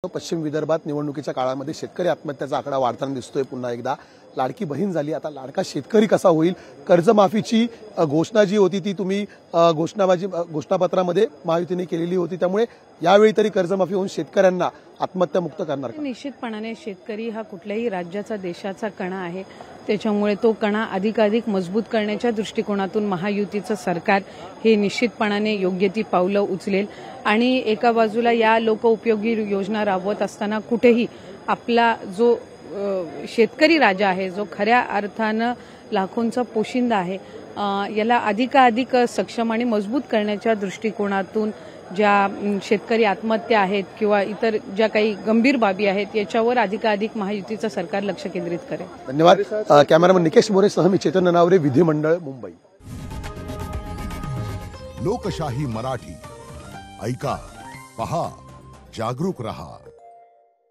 पश्चिम विदर्भात निवडणुकीच्या काळामध्ये शेतकरी आत्महत्याचा आकडा वाढताना दिसतोय। पुन्हा एकदा लाडकी बहीण झाली, आता लाडका शेतकरी कसा होईल? कर्जमाफीची घोषणा जी होती ती तुम्ही घोषणापत्रामध्ये महायुतीने केलेली होती, त्यामुळे यावेळी तरी कर्जमाफी होऊन शेतकऱ्यांना आत्महत्यामुक्त करणार का? निश्चितपणाने शेतकरी हा कुठल्याही राज्याचा देशाचा कणा आहे, त्याच्यामुळे तो कणा अधिकाधिक मजबूत करण्याच्या दृष्टिकोनातून महायुतीचं सरकार हे निश्चितपणाने योग्य ती पावलं उचलेल। आणि एका बाजूला या लोकउपयोगी योजना राबवत असताना कुठेही आपला जो शेतकरी राजा आहे, जो खऱ्या अर्थानं लाखोंचा पोशिंदा आहे, याला अधिकाधिक सक्षम आणि मजबूत करण्याच्या दृष्टिकोनातून ज्या शेतकरी आत्महत्या आहेत किंवा इतर ज्या काही गंभीर बाबी आहेत याच्यावर अधिकाधिक महायुतीचं सरकार लक्ष केंद्रित करेल। धन्यवाद। कॅमेरामन निकेश मोरेसह मी चेतन ननावरे, विधिमंडळ, मुंबई। लोकशाही मराठी ऐका, पहा, जागरूक रहा।